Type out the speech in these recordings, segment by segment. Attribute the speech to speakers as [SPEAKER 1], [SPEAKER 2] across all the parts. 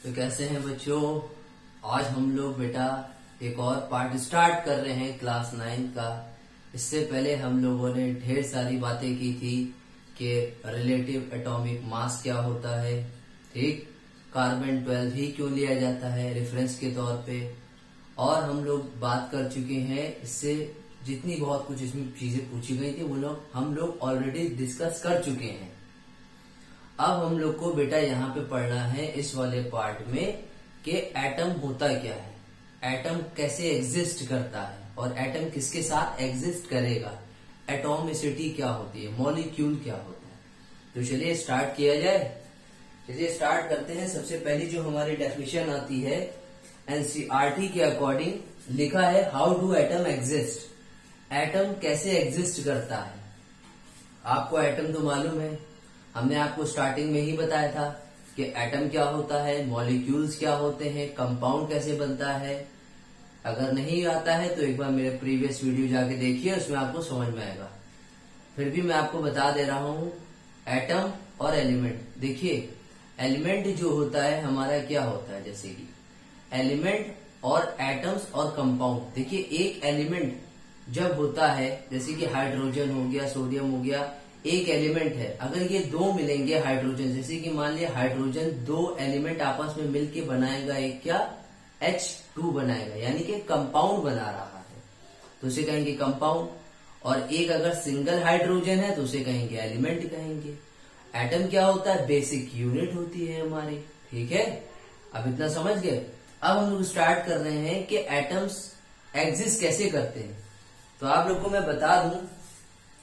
[SPEAKER 1] तो कैसे हैं बच्चों। आज हम लोग बेटा एक और पार्ट स्टार्ट कर रहे हैं क्लास 9 का। इससे पहले हम लोगों ने ढेर सारी बातें की थी कि रिलेटिव एटॉमिक मास क्या होता है, ठीक, कार्बन 12 ही क्यों लिया जाता है रेफरेंस के तौर पे, और हम लोग बात कर चुके हैं। इससे जितनी बहुत कुछ इसमें चीजें पूछी गई थी वो हम लोग ऑलरेडी डिस्कस कर चुके हैं। अब हम लोग को बेटा यहाँ पे पढ़ना है इस वाले पार्ट में कि एटम होता क्या है, एटम कैसे एग्जिस्ट करता है और एटम किसके साथ एग्जिस्ट करेगा, एटॉमिसिटी क्या होती है, मॉलिक्यूल क्या होता है। तो चलिए स्टार्ट किया जाए। चलिए स्टार्ट करते हैं। सबसे पहली जो हमारी डेफिनेशन आती है एनसीईआरटी के अकॉर्डिंग लिखा है how do atom exist, atom कैसे एग्जिस्ट करता है। आपको एटम तो मालूम है, हमने आपको स्टार्टिंग में ही बताया था कि एटम क्या होता है, मॉलिक्यूल्स क्या होते हैं, कंपाउंड कैसे बनता है। अगर नहीं आता है तो एक बार मेरे प्रीवियस वीडियो जाके देखिए, उसमें आपको समझ में आएगा। फिर भी मैं आपको बता दे रहा हूं एटम और एलिमेंट। देखिए एलिमेंट जो होता है हमारा क्या होता है, जैसे कि एलिमेंट और एटम्स और कंपाउंड। देखिए एक एलिमेंट जब होता है जैसे कि हाइड्रोजन हो गया, सोडियम हो गया, एक एलिमेंट है। अगर ये दो मिलेंगे हाइड्रोजन, जैसे कि मान लिया हाइड्रोजन दो एलिमेंट आपस में मिलके बनाएगा एक क्या H2 बनाएगा, यानी कि कंपाउंड बना रहा है, तो उसे कहेंगे कंपाउंड। और एक अगर सिंगल हाइड्रोजन है तो उसे कहेंगे एलिमेंट कहेंगे। एटम क्या होता है, बेसिक यूनिट होती है हमारी, ठीक है। अब इतना समझ गए। अब हम लोग स्टार्ट कर रहे हैं कि एटम्स एग्जिस्ट कैसे करते हैं। तो आप लोग को मैं बता दूं,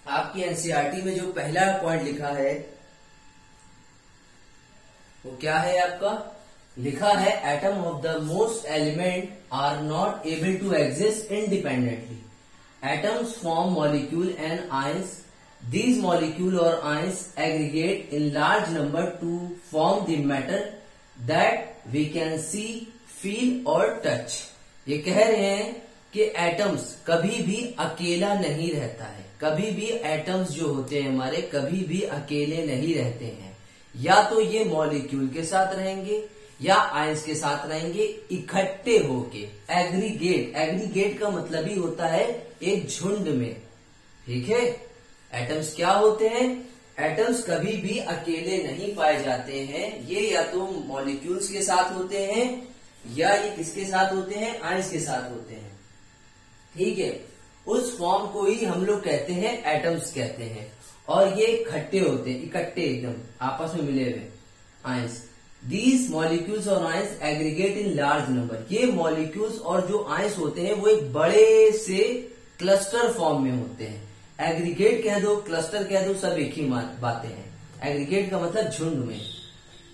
[SPEAKER 1] आपकी एनसीईआरटी में जो पहला पॉइंट लिखा है वो क्या है, आपका लिखा है atom of the most element are not able to exist independently. Atoms form molecule and ions. These molecule और ions aggregate in large number to form the matter that we can see, feel और touch. ये कह रहे हैं कि atoms कभी भी अकेला नहीं रहता है, कभी भी एटम्स जो होते हैं हमारे कभी भी अकेले नहीं रहते हैं। या तो ये मॉलिक्यूल के साथ रहेंगे या आयंस के साथ रहेंगे, इकट्ठे होके एग्रीगेट। एग्रीगेट का मतलब ही होता है एक झुंड में, ठीक है। एटम्स क्या होते हैं, एटम्स कभी भी अकेले नहीं पाए जाते हैं। ये या तो मॉलिक्यूल्स के साथ होते हैं या ये किसके साथ होते हैं, आयंस के साथ होते हैं, ठीक है। उस फॉर्म को ही हम लोग कहते हैं एटम्स कहते हैं। और ये इकट्ठे होते हैं, इकट्ठे एकदम आपस में मिले हुए आयंस। दीज मॉलिक्यूल्स और ions aggregate in large number. ये मॉलिक्यूल्स और जो आयंस होते हैं वो एक बड़े से क्लस्टर फॉर्म में होते हैं। एग्रीगेट कह दो, क्लस्टर कह दो, सब एक ही बातें हैं। एग्रीगेट का मतलब झुंड में।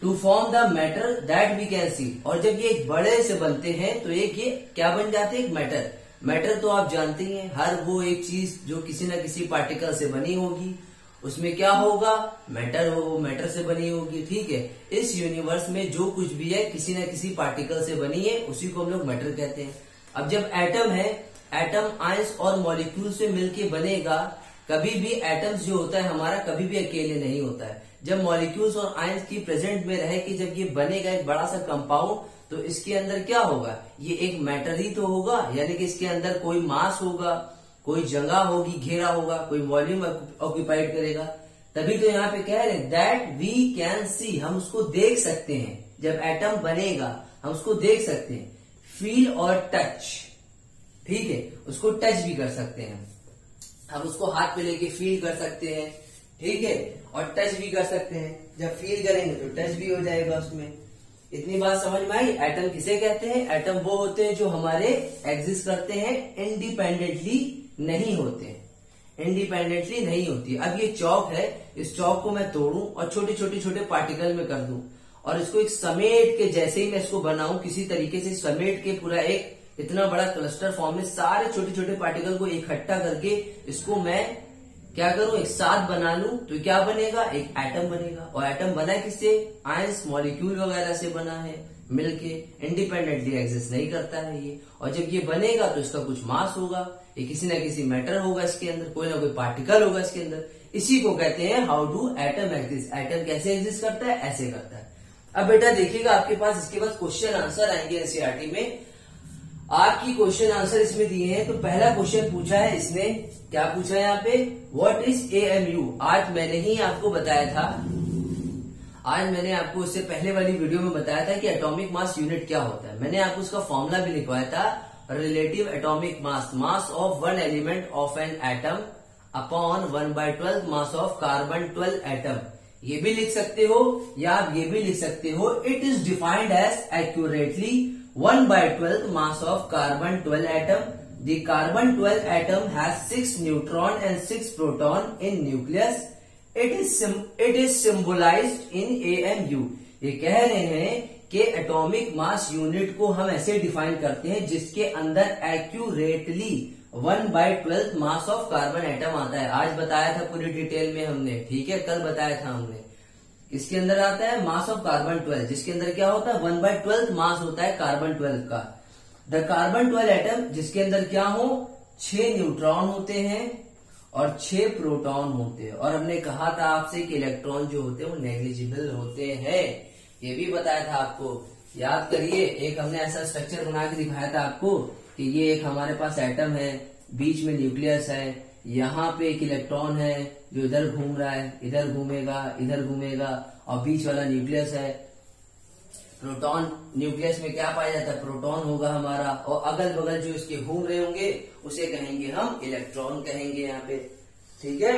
[SPEAKER 1] To form the matter that we can see. और जब ये एक बड़े से बनते हैं तो एक ये क्या बन जाते हैं, एक मैटर। मैटर तो आप जानते ही हैं, हर वो एक चीज जो किसी न किसी पार्टिकल से बनी होगी उसमें क्या होगा, मैटर हो, वो मैटर से बनी होगी, ठीक है। इस यूनिवर्स में जो कुछ भी है किसी न किसी पार्टिकल से बनी है, उसी को हम लोग मैटर कहते हैं। अब जब एटम है, एटम आयंस और मॉलिक्यूल से मिलके बनेगा। कभी भी एटम्स जो होता है हमारा कभी भी अकेले नहीं होता है। जब मॉलिक्यूल्स और आयंस की प्रेजेंट में रहे कि जब ये बनेगा एक बड़ा सा कंपाउंड, तो इसके अंदर क्या होगा, ये एक मैटर ही तो होगा, यानी कि इसके अंदर कोई मास होगा, कोई जगह होगी, घेरा होगा, कोई वॉल्यूम ऑक्यूपाइड करेगा। तभी तो यहाँ पे कह रहे हैं दैट वी कैन सी, हम उसको देख सकते हैं। जब एटम बनेगा हम उसको देख सकते हैं। फील और टच, ठीक है, उसको टच भी कर सकते हैं, हम उसको हाथ पे लेके फील कर सकते हैं, ठीक है, और टच भी कर सकते हैं। जब फील करेंगे तो टच भी हो जाएगा उसमें। इतनी बात समझ में आई। एटम किसे कहते हैं, एटम वो होते हैं जो हमारे एग्जिस्ट करते हैं, इंडिपेंडेंटली नहीं होते, इंडिपेंडेंटली नहीं होती। अब ये चौक है, इस चौक को मैं तोड़ूं और छोटे छोटे छोटे पार्टिकल में कर दूं और इसको एक समेट के, जैसे ही मैं इसको बनाऊं किसी तरीके से समेट के पूरा एक इतना बड़ा क्लस्टर फॉर्म में सारे छोटे छोटे पार्टिकल को इकट्ठा करके इसको मैं क्या करूं, एक साथ बना लूं तो क्या बनेगा, एक एटम बनेगा। और एटम बना किससे, आयंस मॉलिक्यूल वगैरह से बना है, मिलके इंडिपेंडेंटली एग्जिस्ट नहीं करता है ये। और जब ये बनेगा तो इसका कुछ मास होगा, ये किसी न किसी मैटर होगा, इसके अंदर कोई ना कोई पार्टिकल होगा इसके अंदर। इसी को कहते हैं how do atom exist. Atom कैसे एग्जिस्ट करता है, ऐसे करता है। अब बेटा देखिएगा आपके पास इसके बाद क्वेश्चन आंसर आएंगे एनसीईआरटी में। आपकी क्वेश्चन आंसर इसमें दिए हैं। तो पहला क्वेश्चन पूछा है इसने, क्या पूछा है यहाँ पे, व्हाट इज एएमयू। आज मैंने ही आपको बताया था, आज मैंने आपको इससे पहले वाली वीडियो में बताया था कि एटॉमिक मास यूनिट क्या होता है। मैंने आपको उसका फॉर्मूला भी लिखवाया था, relative atomic mass, mass of one element of an atom upon 1/12 mass of carbon 12 atom. ये भी लिख सकते हो या आप ये भी लिख सकते हो, it is defined as accurately 1/12 mass of carbon 12 atom. The carbon 12 atom has 6 neutron and 6 proton in nucleus. It is symbolized in AMU. ये कह रहे हैं कि एटॉमिक मास यूनिट को हम ऐसे डिफाइन करते हैं जिसके अंदर accurately 1/12 mass of carbon atom आता है। आज बताया था पूरी डिटेल में हमने, ठीक है, कल बताया था हमने। इसके अंदर आता है मास ऑफ कार्बन 12, जिसके अंदर क्या होता है 1/12 मास होता है कार्बन 12 का। द कार्बन 12 एटम, जिसके अंदर क्या हो 6 न्यूट्रॉन होते हैं और 6 प्रोटॉन होते हैं। और हमने कहा था आपसे कि इलेक्ट्रॉन जो होते हैं वो नेग्लिजिबल होते हैं, ये भी बताया था आपको। याद करिए, एक हमने ऐसा स्ट्रक्चर बना के दिखाया था आपको कि ये एक हमारे पास एटम है, बीच में न्यूक्लियस है, यहाँ पे एक इलेक्ट्रॉन है जो इधर घूम रहा है, इधर घूमेगा, इधर घूमेगा, और बीच वाला न्यूक्लियस है। प्रोटॉन, न्यूक्लियस में क्या पाया जाता है, प्रोटॉन होगा हमारा, और अगल बगल जो इसके घूम रहे होंगे उसे कहेंगे हम इलेक्ट्रॉन कहेंगे यहाँ पे, ठीक है।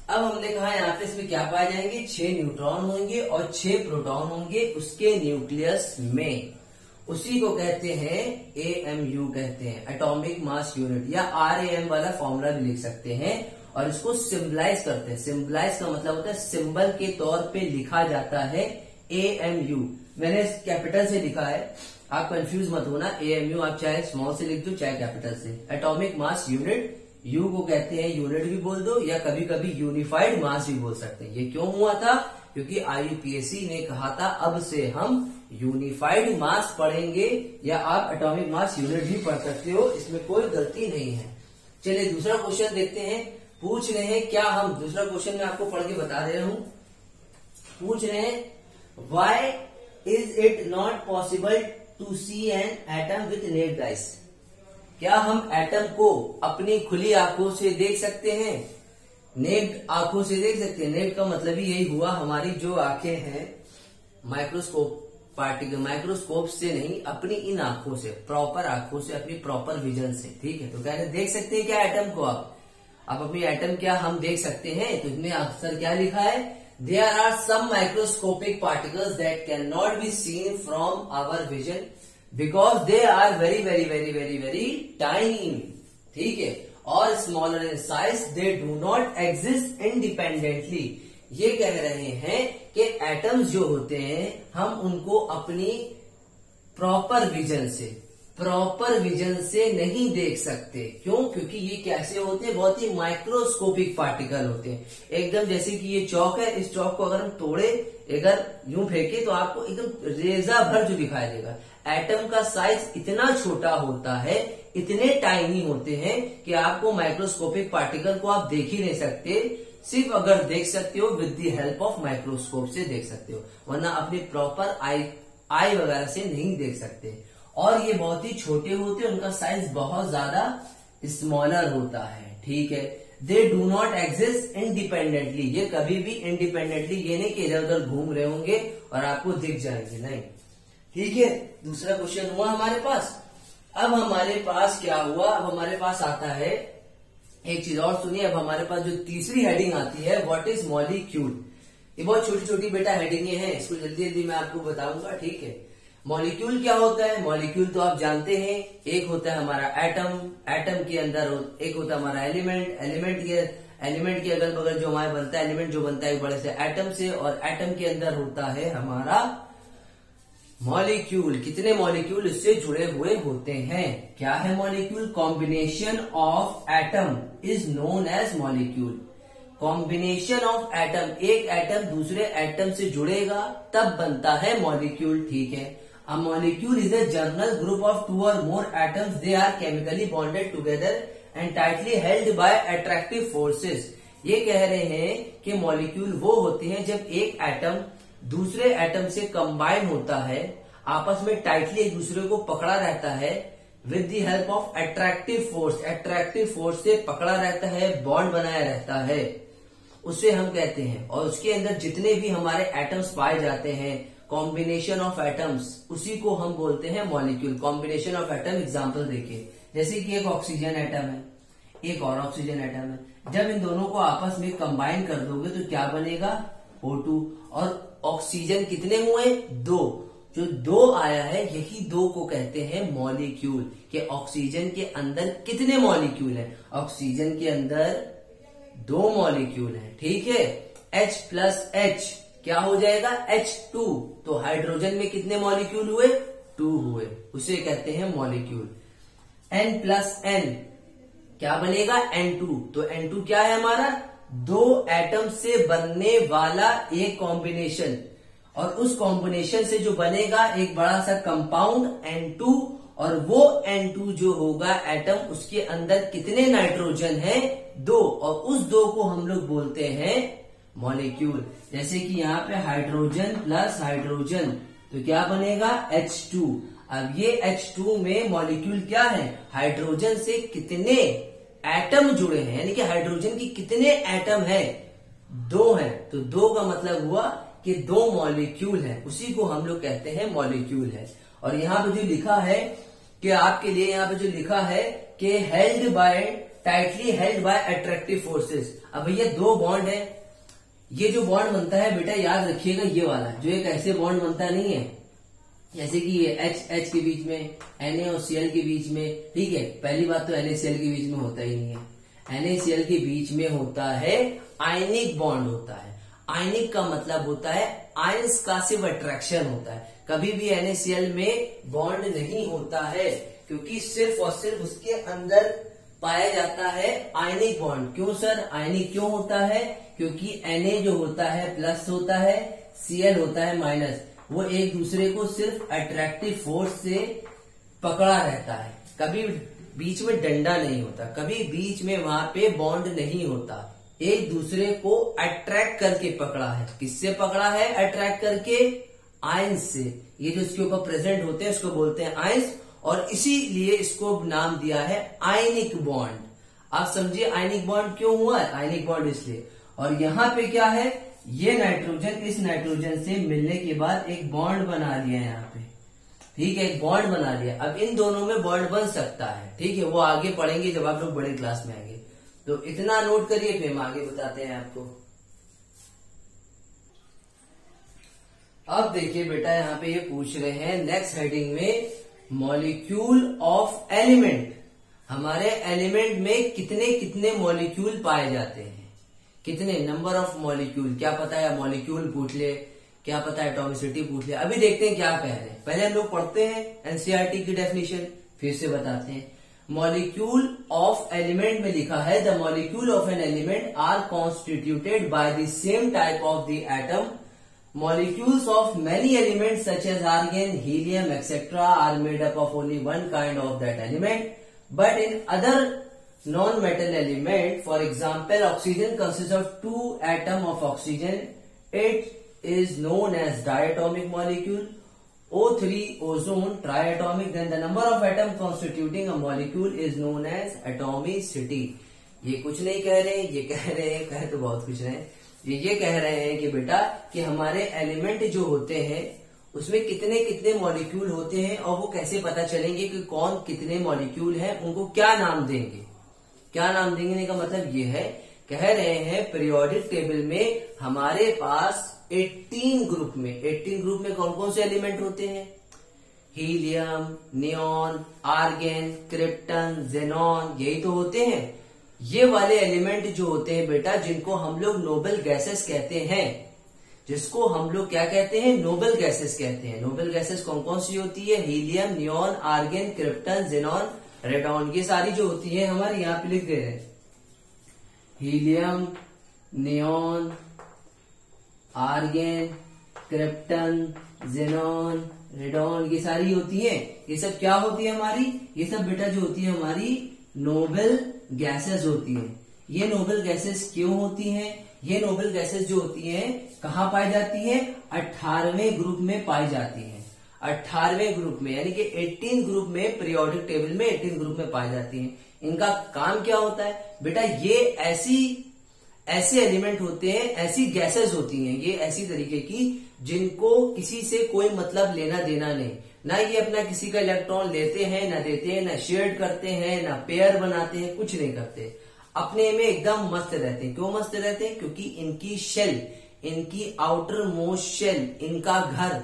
[SPEAKER 1] अब हमने कहा यहाँ पे इसमें क्या पाए जाएंगे, 6 न्यूट्रॉन होंगे और 6 प्रोटॉन होंगे उसके न्यूक्लियस में। उसी को कहते हैं एएमयू कहते हैं, एटॉमिक मास यूनिट, या आरएएम वाला फॉर्मूला भी लिख सकते हैं। और इसको सिंबलाइज करते हैं। सिंबलाइज का मतलब होता है सिंबल के तौर पे लिखा जाता है एएमयू। मैंने कैपिटल से लिखा है, आप कंफ्यूज मत होना, एएमयू आप चाहे स्मॉल से लिख दो चाहे कैपिटल से। एटॉमिक मास यूनिट, यू को कहते हैं यूनिट भी बोल दो, या कभी कभी यूनिफाइड मास भी बोल सकते हैं। ये क्यों हुआ था, क्योंकि आईयूपीएससी ने कहा था अब से हम यूनिफाइड मास पढ़ेंगे, या आप एटॉमिक मास यूनिट भी पढ़ सकते हो, इसमें कोई गलती नहीं है। चलिए दूसरा क्वेश्चन देखते हैं। पूछ रहे हैं क्या, हम दूसरा क्वेश्चन में आपको पढ़ के बता दे रहा हूं। पूछ रहे हैं why is it not possible to see an atom with naked eyes. क्या हम एटम को अपनी खुली आंखों से देख सकते हैं, नेक्ड आंखों से देख सकते हैं। नेक्ड का मतलब ही यही हुआ, हमारी जो आंखें हैं माइक्रोस्कोप पार्टिकल, माइक्रोस्कोप से नहीं, अपनी इन आंखों से, प्रॉपर आंखों से, अपनी प्रॉपर विजन से, ठीक है। तो कह रहे देख सकते हैं क्या एटम को आप अपनी एटम क्या हम देख सकते हैं। तो इसमें आंसर क्या लिखा है, there are some microscopic particles that can not be seen from our vision because they are very very very very very tiny, ठीक है, और smaller in size, they do not exist independently. ये कह रहे हैं कि एटम्स जो होते हैं हम उनको अपनी प्रॉपर विजन से नहीं देख सकते। क्यों, क्योंकि ये कैसे होते हैं, बहुत ही माइक्रोस्कोपिक पार्टिकल होते हैं। एकदम जैसे कि ये चौक है, इस चौक को अगर हम तोड़े, अगर यूं फेंके तो आपको एकदम रेजा भर जो दिखाई देगा। एटम का साइज इतना छोटा होता है, इतने टाइनी होते हैं कि आपको माइक्रोस्कोपिक पार्टिकल को आप देख ही नहीं सकते। सिर्फ अगर देख सकते हो with the help of microscope से देख सकते हो, वरना अपनी प्रॉपर आई वगैरह से नहीं देख सकते। और ये बहुत ही छोटे होते हैं, उनका साइज बहुत ज्यादा स्मॉलर होता है, ठीक है। दे डू नॉट एग्जिस्ट इंडिपेंडेंटली, ये कभी भी इंडिपेंडेंटली, ये नहीं कि इधर उधर घूम रहे होंगे और आपको दिख जाएंगे, नहीं, ठीक है। दूसरा क्वेश्चन हुआ हमारे पास। अब हमारे पास क्या हुआ, अब हमारे पास आता है एक चीज और सुनिए। अब हमारे पास जो तीसरी हेडिंग आती है, व्हाट इज मॉलिक्यूल। ये बहुत छोटी छोटी बेटा हेडिंगे हैं, इसको जल्दी जल्दी मैं आपको बताऊंगा, ठीक है। मॉलिक्यूल क्या होता है, मॉलिक्यूल तो आप जानते हैं, एक होता है हमारा एटम, एटम के अंदर एक होता है हमारा एलिमेंट, एलिमेंट के अगल बगल जो हमारा बनता है, एलिमेंट जो बनता है एक बड़े से एटम से, और एटम के अंदर होता है हमारा मॉलिक्यूल। कितने मॉलिक्यूल इससे जुड़े हुए होते हैं, क्या है molecule, combination of atom is known as molecule. Combination of atom, एक एटम दूसरे एटम से जुड़ेगा तब बनता है मॉलिक्यूल, ठीक है। A molecule is a general group of 2 or more atoms. They are chemically bonded together and tightly held by attractive forces. ये कह रहे हैं कि मॉलिक्यूल वो होते हैं जब एक एटम दूसरे एटम से कंबाइन होता है, आपस में टाइटली एक दूसरे को पकड़ा रहता है with the help of attractive force, attractive force से पकड़ा रहता है, बॉन्ड बनाया रहता है, उसे हम कहते हैं। और उसके अंदर जितने भी हमारे एटम्स पाए जाते हैं, कॉम्बिनेशन ऑफ एटम्स, उसी को हम बोलते हैं molecule. Combination of atom example देखिए, जैसे कि एक ऑक्सीजन एटम है, एक और ऑक्सीजन एटम है। जब इन दोनों को आपस में कंबाइन कर दोगे तो क्या बनेगा, O2। और ऑक्सीजन कितने हुए, 2। जो 2 आया है, यही 2 को कहते हैं मॉलिक्यूल। कि ऑक्सीजन के अंदर कितने मॉलिक्यूल हैं, ऑक्सीजन के अंदर 2 मॉलिक्यूल हैं, ठीक है। H प्लस H क्या हो जाएगा, H2। तो हाइड्रोजन में कितने मॉलिक्यूल हुए, 2 हुए, उसे कहते हैं मॉलिक्यूल। N प्लस N क्या बनेगा, N2। तो N2 क्या है हमारा, 2 एटम से बनने वाला एक कॉम्बिनेशन, और उस कॉम्बिनेशन से जो बनेगा एक बड़ा सा कंपाउंड N2, और वो N2 जो होगा एटम, उसके अंदर कितने नाइट्रोजन है, 2, और उस 2 को हम लोग बोलते हैं मॉलिक्यूल। जैसे कि यहाँ पे हाइड्रोजन प्लस हाइड्रोजन, तो क्या बनेगा, H2। अब ये H2 में मॉलिक्यूल क्या है, हाइड्रोजन से कितने एटम जुड़े हैं, यानी कि हाइड्रोजन की कितने एटम है, 2 हैं। तो 2 का मतलब हुआ कि 2 मॉलिक्यूल है, उसी को हम लोग कहते हैं मॉलिक्यूल है। और यहाँ पे जो लिखा है कि आपके लिए यहाँ पे जो लिखा है कि held by, tightly held by attractive forces. अब भैया 2 बॉन्ड है, ये जो बॉन्ड बनता है बेटा याद रखिएगा, ये वाला जो एक ऐसे बॉन्ड बनता नहीं है, जैसे कि ये H के बीच में, Na और Cl के बीच में, ठीक है। पहली बात तो NaCl के बीच में होता ही नहीं है। NaCl के बीच में होता है आयनिक बॉन्ड होता है। आयनिक का मतलब होता है आयंस का सिर्फ अट्रैक्शन होता है। कभी भी NaCl में बॉन्ड नहीं होता है, क्योंकि सिर्फ और सिर्फ उसके अंदर पाया जाता है आयनिक बॉन्ड। क्यों सर, आयनिक क्यों होता है, क्योंकि Na जो होता है प्लस होता है, Cl होता है माइनस। वो एक दूसरे को सिर्फ अट्रैक्टिव फोर्स से पकड़ा रहता है, कभी बीच में डंडा नहीं होता, कभी बीच में वहां पे बॉन्ड नहीं होता। एक दूसरे को अट्रैक्ट करके पकड़ा है। किससे पकड़ा है, अट्रैक्ट करके, आयंस से। ये जो इसके ऊपर प्रेजेंट होते हैं उसको बोलते हैं आयंस, और इसीलिए इसको नाम दिया है आयनिक बॉन्ड। आप समझिए आयनिक बॉन्ड क्यों हुआ, आयनिक बॉन्ड इसलिए। और यहाँ पे क्या है, ये नाइट्रोजन इस नाइट्रोजन से मिलने के बाद एक बॉन्ड बना लिया यहाँ पे, ठीक है, एक बॉन्ड बना लिया। अब इन दोनों में बॉन्ड बन सकता है, ठीक है, वो आगे पढ़ेंगे जब आप लोग बड़े क्लास में आएंगे। तो इतना नोट करिए, फिर हम आगे बताते हैं आपको। अब देखिए बेटा, यहाँ पे ये पूछ रहे हैं नेक्स्ट हेडिंग में, मॉलिक्यूल ऑफ एलिमेंट। हमारे एलिमेंट में कितने कितने मॉलिक्यूल पाए जाते हैं, कितने नंबर ऑफ मॉलिक्यूल। क्या पता है, मॉलिक्यूल पूछ ले, क्या पता है एटॉमिसिटी पूछ ले। अभी देखते हैं क्या कह रहे हैं। पहले हम लोग पढ़ते हैं एनसीईआरटी की डेफिनेशन, फिर से बताते हैं। मॉलिक्यूल ऑफ एलिमेंट में लिखा है, the molecule of an element are constituted by the same type of the atom. Molecules of many elements such as argon, helium, etc. are made up of only one kind of that element. But in other non-metal element, for example, oxygen consists of 2 atoms of oxygen. It is known as diatomic molecule. O3, ozone, triatomic. Then the number of atoms constituting a molecule is known as atomicity. ये कुछ नहीं कह रहे, ये कह रहे हैं, कह तो बहुत कुछ रहे हैं। ये कह रहे हैं कि बेटा कि हमारे एलिमेंट जो होते हैं उसमें कितने कितने मॉलिक्यूल होते हैं, और वो कैसे पता चलेंगे कि कौन कितने मॉलिक्यूल हैं, उनको क्या नाम देंगे। क्या नाम देंगे का मतलब ये है, कह रहे हैं पीरियोडिक टेबल में हमारे पास 18 ग्रुप में कौन कौन से एलिमेंट होते हैं, helium, neon, argon, krypton, xenon, यही तो होते हैं। ये वाले एलिमेंट जो होते हैं बेटा, जिनको हम लोग नोबल गैसेस कहते हैं, जिसको हम लोग क्या कहते हैं, नोबल गैसेस कहते हैं। नोबल गैसेस कौन कौन सी होती है, helium, neon, argon, krypton, xenon, radon, ये सारी जो होती है हमारे यहाँ पे लिख दे रहे हैं। Helium, neon, argon, krypton, xenon, radon, ये सारी होती है। ये सब क्या होती है हमारी, ये सब बेटा जो होती है हमारी नोबल गैसेस होती है। ये नोबल गैसेस क्यों होती हैं, ये नोबल गैसेस जो होती हैं कहाँ पाई जाती हैं? 18वें ग्रुप में पाई जाती हैं। 18वें ग्रुप में, यानी कि 18 ग्रुप में, पीरियोडिक टेबल में 18 ग्रुप में पाई जाती हैं। इनका काम क्या होता है बेटा? ये ऐसे एलिमेंट होते हैं, ऐसी गैसेस होती हैं, ये ऐसी तरीके की जिनको किसी से कोई मतलब लेना देना नहीं। ना ये अपना किसी का इलेक्ट्रॉन लेते हैं, ना देते हैं, ना शेयर करते हैं, ना पेयर बनाते हैं, कुछ नहीं करते। अपने में एकदम मस्त रहते हैं। क्यों मस्त रहते हैं? क्योंकि इनकी शेल, इनकी आउटर मोस्ट शेल, इनका घर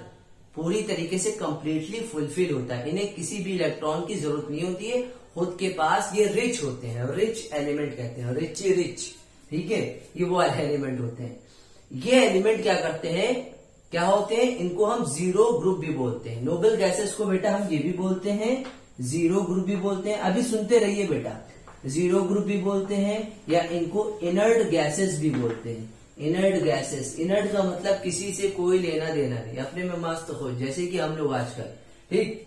[SPEAKER 1] पूरी तरीके से कंप्लीटली फुलफिल होता है। इन्हें किसी भी इलेक्ट्रॉन की जरूरत नहीं होती है। खुद के पास ये रिच होते हैं, रिच एलिमेंट कहते हैं, रिच, ठीक है, ये वो एलिमेंट होते हैं। ये एलिमेंट क्या करते हैं, क्या होते हैं? इनको हम जीरो ग्रुप भी बोलते हैं। नोबल गैसेस को बेटा हम ये भी बोलते हैं, जीरो ग्रुप भी बोलते हैं। अभी सुनते रहिए बेटा, जीरो ग्रुप भी बोलते हैं, या इनको इनर्ट गैसेस भी बोलते हैं। इनर्ट गैसेस, इनर्ट का मतलब किसी से कोई लेना देना नहीं, अपने में मस्त खोज, जैसे कि हम लोग आजकल। ठीक,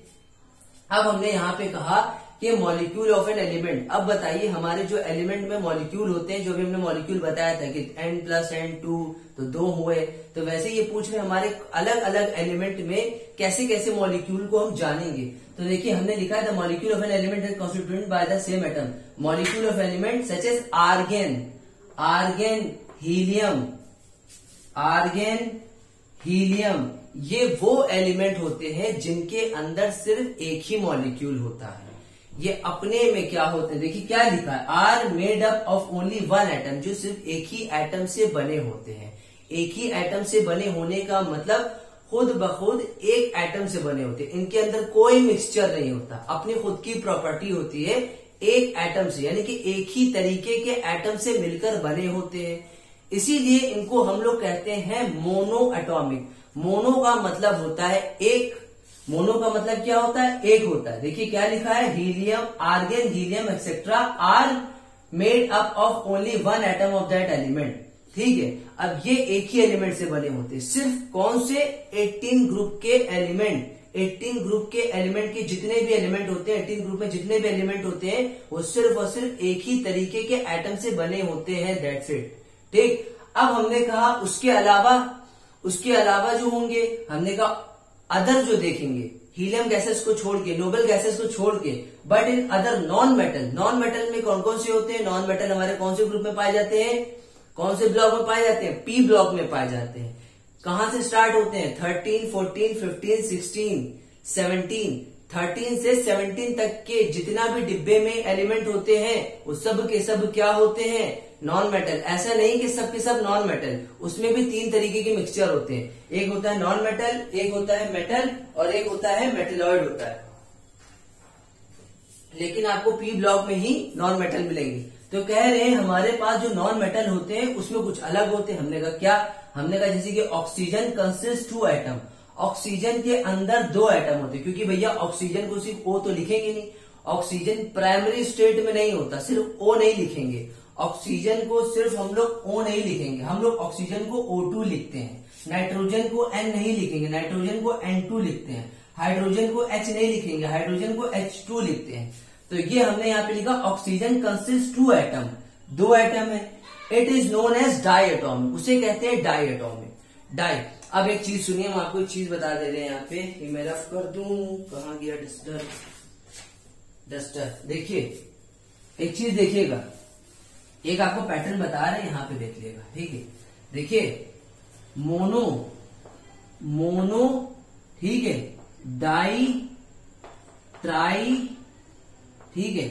[SPEAKER 1] अब हमने यहाँ पे कहा कि मॉलिक्यूल ऑफ एन एलिमेंट। अब बताइए हमारे जो एलिमेंट में मॉलिक्यूल होते हैं, जो भी हमने मॉलिक्यूल बताया था कि n+n2 तो 2 हुए, तो वैसे ये पूछ रहे हमारे अलग अलग एलिमेंट में कैसे कैसे मॉलिक्यूल को हम जानेंगे। तो देखिए हमने लिखा था molecule of an element is constituted by the same atom. Molecule of element such as argon, helium, ये वो एलिमेंट होते हैं जिनके अंदर सिर्फ एक ही मॉलिक्यूल होता है। ये अपने में क्या होते हैं, देखिए क्या लिखा है, are made up of only one atom, जो सिर्फ एक ही एटम से बने होते हैं। एक ही एटम से बने होने का मतलब खुद ब खुद एक एटम से बने होते हैं। इनके अंदर कोई मिक्सचर नहीं होता, अपनी खुद की प्रॉपर्टी होती है एक एटम से, यानी कि एक ही तरीके के एटम से मिलकर बने होते हैं। इसीलिए इनको हम लोग कहते हैं मोनो एटॉमिक। मोनो का मतलब होता है एक, मोनो का मतलब क्या होता है? एक होता है। देखिए क्या लिखा है, helium, argon, helium etcetera are made up of only one atom of that element. ठीक है, अब ये एक ही एलिमेंट से बने होते हैं। सिर्फ कौन से? 18 ग्रुप के एलिमेंट। 18 ग्रुप के एलिमेंट के जितने भी एलिमेंट होते हैं, 18 ग्रुप में जितने भी एलिमेंट होते हैं, वो सिर्फ और सिर्फ एक ही तरीके के एटम से बने होते हैं। That's it. ठीक, अब हमने कहा उसके अलावा जो होंगे, हमने कहा अदर जो देखेंगे, हीलियम गैसेस को छोड़ के, नोबल गैसेस को छोड़ के, but in other non metal में कौन कौन से होते हैं? नॉन मेटल हमारे कौन से ग्रुप में पाए जाते हैं? कौन से ब्लॉक में पाए जाते हैं? पी ब्लॉक में पाए जाते हैं। कहां से स्टार्ट होते हैं? 13, 14, 15, 16, 17। 13 से 17 तक के जितना भी डिब्बे में एलिमेंट होते हैं, वो सब के सब क्या होते हैं? Non metal. ऐसा नहीं कि सब के सब नॉन मेटल, उसमें भी 3 तरीके के मिक्सचर होते हैं। एक होता है नॉन मेटल, एक होता है मेटल, और एक होता है मेटलॉइड होता है। लेकिन आपको पी ब्लॉक में ही नॉन मेटल मिलेंगे। तो कह रहे हैं हमारे पास जो नॉन मेटल होते हैं उसमें कुछ अलग होते हैं। हमने कहा क्या? हमने कहा जैसे कि ऑक्सीजन कंसिस्ट 2 एटम। ऑक्सीजन के अंदर 2 एटम होते हैं, क्योंकि भैया ऑक्सीजन को सिर्फ O तो लिखेंगे नहीं। ऑक्सीजन प्राइमरी स्टेट में नहीं होता, सिर्फ O नहीं लिखेंगे। ऑक्सीजन को सिर्फ हम लोग O नहीं लिखेंगे, हम लोग ऑक्सीजन को O2 लिखते हैं। नाइट्रोजन को N नहीं लिखेंगे, नाइट्रोजन को N2 लिखते हैं। हाइड्रोजन को H नहीं लिखेंगे, हाइड्रोजन को H2 लिखते हैं। तो ये हमने यहाँ पे लिखा ऑक्सीजन कंसिस्ट 2 एटम, 2 एटम है। It is known as diatomic, उसे कहते हैं डाई एटॉमिक। डाई। अब एक चीज सुनिए, हम आपको एक चीज बता दे रहे हैं यहाँ पे, ये मैं रफ कर दूं, कहाँ गया डस्टर। देखिए एक चीज देखिएगा, एक आपको पैटर्न बता रहे हैं, यहाँ पे देख लिएगा। ठीक है, देखिए मोनो, ठीक है, डाई, ट्राई, ठीक है।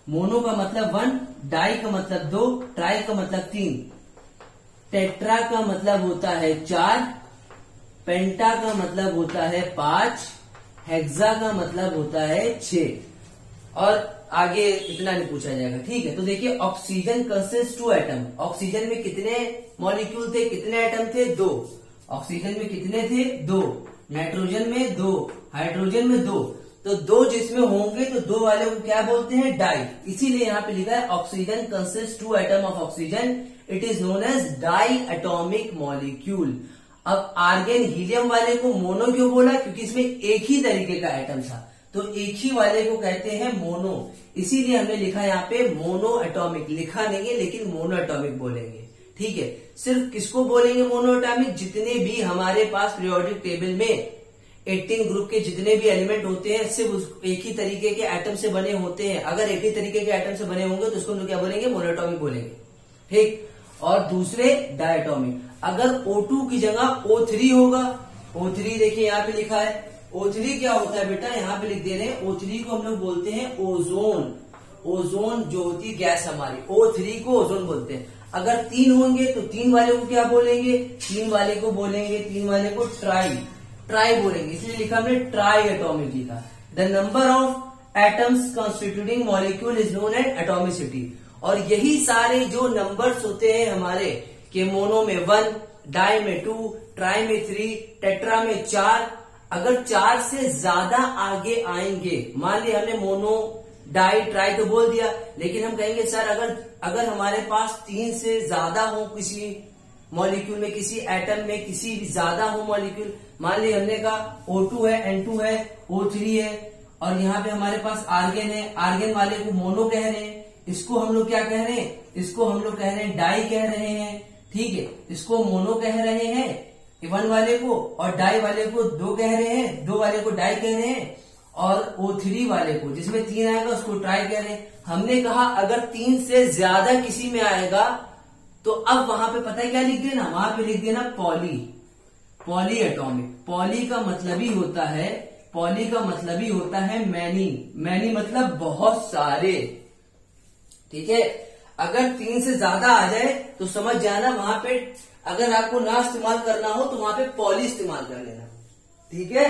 [SPEAKER 1] मोनो का मतलब 1, डाई का मतलब 2, ट्राई का मतलब 3, टेट्रा का मतलब होता है 4, पेंटा का मतलब होता है 5, हेक्सा का मतलब होता है 6, और आगे इतना नहीं पूछा जाएगा। ठीक है, तो देखिए ऑक्सीजन कंसिस्ट 2 एटम। ऑक्सीजन में कितने मॉलिक्यूल थे, कितने एटम थे? 2। ऑक्सीजन में कितने थे? 2। नाइट्रोजन में 2, हाइड्रोजन में 2। तो 2 जिसमें होंगे तो 2 वाले को क्या बोलते हैं? डाई। इसीलिए यहाँ पे लिखा है oxygen consist 2 atom of oxygen, it is known as diatomic molecule. अब आर्गन, हीलियम वाले को मोनो क्यों बोला? क्योंकि इसमें एक ही तरीके का एटम था, तो एक ही वाले को कहते हैं मोनो। इसीलिए हमने लिखा यहाँ पे मोनो एटॉमिक, लिखा नहीं है लेकिन मोनो एटॉमिक बोलेंगे। ठीक है, सिर्फ किसको बोलेंगे मोनोएटॉमिक? जितने भी हमारे पास पीरियोडिक टेबल में 18 ग्रुप के जितने भी एलिमेंट होते हैं सिर्फ एक ही तरीके के एटम से बने होते हैं। अगर एक ही तरीके के एटम से बने होंगे तो उसको हम लोग क्या बोलेंगे? मोनोएटॉमिक बोलेंगे। ठीक। और दूसरे डायटॉमिक। अगर O2 की जगह O3 होगा, O3 देखिए यहाँ पे लिखा है। O3 क्या होता है बेटा? यहाँ पे लिख दे रहे हैं। O3 को हम लोग बोलते हैं ओजोन। ओजोन जो होती है गैस हमारी, O3 को ओजोन बोलते हैं। अगर 3 होंगे तो 3 वाले को क्या बोलेंगे? 3 वाले को बोलेंगे, 3 वाले को ट्राई बोलेंगे, इसलिए लिखा हमने ट्राई एटॉमिक लिखा। The number of atoms constituting molecule is known as atomicity. और यही सारे जो नंबर्स होते हैं हमारे कि मोनो में 1, डाई में 2, ट्राई में 3, टेट्रा में 4, अगर 4 से ज्यादा आगे आएंगे, मान लिया हमने मोनो डाई ट्राई तो बोल दिया, लेकिन हम कहेंगे सर अगर हमारे पास 3 से ज्यादा हो किसी मॉलिक्यूल में, किसी एटम में किसी ज्यादा हो मॉलिक्यूल, मान ली हमने कहा O2 है, N2 है, O3 है, और यहाँ पे हमारे पास आर्गेन है। आर्गेन वाले को मोनो कह रहे हैं, इसको हम लोग क्या कह रहे हैं? इसको हम लोग कह रहे हैं डाई कह रहे हैं। ठीक है, इसको मोनो कह रहे हैं 1 वाले को, और डाई वाले को 2 कह रहे हैं, 2 वाले को डाई कह रहे हैं, और O3 वाले को जिसमें 3 आएगा उसको ट्राई कह रहे हैं। हमने कहा अगर 3 से ज्यादा किसी में आएगा तो अब वहां पे पता है क्या लिख देना? वहां पे लिख देना पॉली एटॉमिक। पॉली का मतलब ही होता है मैनी मतलब बहुत सारे। ठीक है, अगर 3 से ज्यादा आ जाए तो समझ जाना वहां पे अगर आपको ना इस्तेमाल करना हो तो वहां पे पॉली इस्तेमाल कर लेना। ठीक है,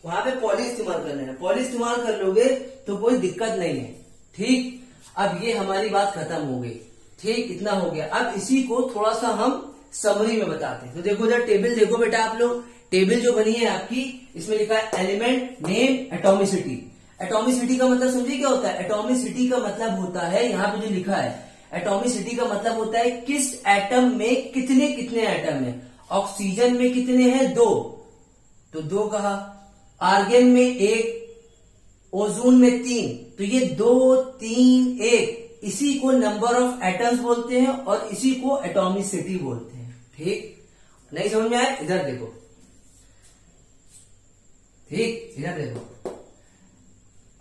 [SPEAKER 1] वहां पे पॉली इस्तेमाल कर लेना। पॉली इस्तेमाल कर लोगे तो कोई दिक्कत नहीं है। ठीक, अब ये हमारी बात खत्म हो गई। ठीक, इतना हो गया। अब इसी को थोड़ा सा हम समरी में बताते हैं। तो देखो जरा टेबल देखो बेटा आप लोग, टेबल जो बनी है आपकी, इसमें लिखा है एलिमेंट, नेम, एटॉमिसिटी। एटॉमिसिटी का मतलब समझिए क्या होता है? एटॉमिसिटी का मतलब होता है, यहाँ पे जो लिखा है एटॉमिसिटी का मतलब होता है किस एटम में कितने एटम है। ऑक्सीजन में कितने हैं? 2, तो 2 कहा। आर्गन में 1, ओजोन में 3, तो ये 2, 3, 1, इसी को नंबर ऑफ एटम्स बोलते हैं और इसी को एटॉमिसिटी बोलते हैं। ठीक, नहीं समझ में आया? इधर देखो। ठीक, इधर देखो।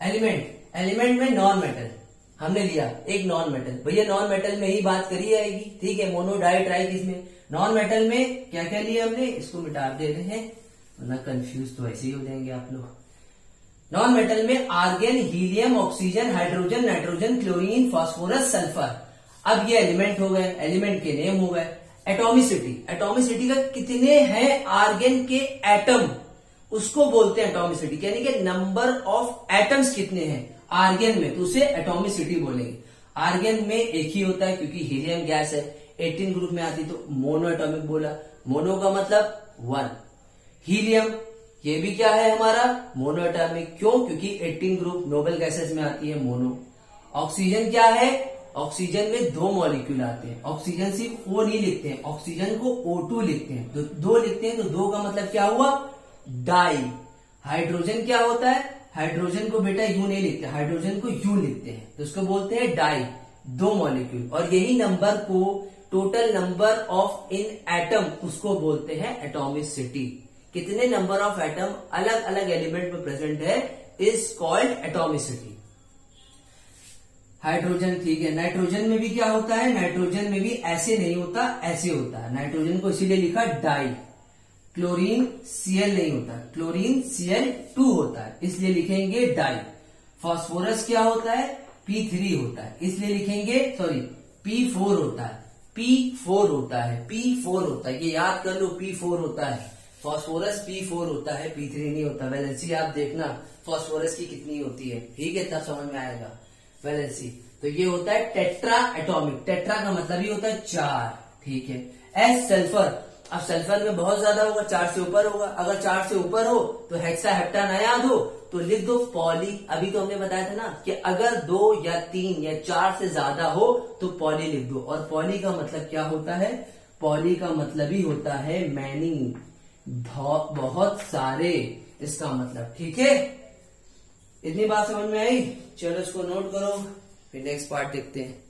[SPEAKER 1] एलिमेंट में नॉन मेटल हमने लिया, एक नॉन मेटल। भैया नॉन मेटल में ही बात करी जाएगी। ठीक है, मोनो डाई ट्राई किसमें? नॉन मेटल में क्या क्या लिया हमने? इसको मिटा दे रहे हैं वरना कंफ्यूज तो ऐसे ही हो जाएंगे आप लोग। नॉन मेटल में argon, helium, oxygen, hydrogen, nitrogen, chlorine, phosphorus, sulphur. अब ये एलिमेंट हो गए, एलिमेंट के नेम हो गए। एटॉमिसिटी का कितने हैं आर्गन के एटम, उसको बोलते हैं एटॉमिसिटी, यानी कि नंबर ऑफ एटम्स कितने हैं आर्गन में, तो उसे एटॉमिसिटी बोलेंगे। आर्गन में एक ही होता है क्योंकि हीलियम गैस है, 18 ग्रुप में आती तो मोनो एटॉमिक बोला। मोनो का मतलब 1। हीलियम ये भी क्या है हमारा? Mono atomic. क्यों? क्योंकि 18 ग्रुप नोबल गैसेस में आती है मोनो। ऑक्सीजन क्या है? ऑक्सीजन में 2 मॉलिक्यूल आते हैं। ऑक्सीजन सिर्फ O नहीं लिखते हैं, ऑक्सीजन को O2 लिखते हैं। तो 2 लिखते हैं तो 2 का मतलब क्या हुआ? डाई। हाइड्रोजन क्या होता है? हाइड्रोजन को बेटा यू नहीं लिखते, हाइड्रोजन को यू लिखते हैं, तो उसको बोलते हैं डाई, 2 मॉलिक्यूल। और यही नंबर को total number of in atom उसको बोलते हैं एटॉमिसिटी। कितने नंबर ऑफ एटम अलग अलग एलिमेंट में प्रेजेंट है इज कॉल्ड एटॉमिसिटी। हाइड्रोजन ठीक है। नाइट्रोजन में भी क्या होता है? नाइट्रोजन में भी ऐसे नहीं होता, ऐसे होता है। नाइट्रोजन को इसीलिए लिखा डाई। क्लोरीन Cl नहीं होता, क्लोरीन Cl2 होता है, इसलिए लिखेंगे डाई। फास्फोरस क्या होता है? P3 होता है, इसलिए लिखेंगे P4 होता है, P4 होता है, P4 होता है, ये याद कर लो, P4 होता है। फास्फोरस P4 होता है, P3 नहीं होता। वैलेंसी आप देखना फास्फोरस की कितनी होती है, ठीक है, तब समझ में आएगा वैलेंसी। तो ये होता है टेट्रा एटॉमिक। टेट्रा का मतलब ही होता है 4, ठीक है। एस सल्फर, अब सल्फर में बहुत ज्यादा होगा, 4 से ऊपर होगा। अगर 4 से ऊपर हो तो हेक्सा हेप्टा ना याद हो तो लिख दो पॉली। अभी तो हमने बताया था ना कि अगर 2 या 3 या 4 से ज्यादा हो तो पॉली लिख दो। और पॉली का मतलब क्या होता है? पॉली का मतलब ही होता है मैनी, बहुत सारे, इसका मतलब, ठीक है। इतनी बात समझ में आई? चलो इसको नोट करो, फिर नेक्स्ट पार्ट देखते हैं।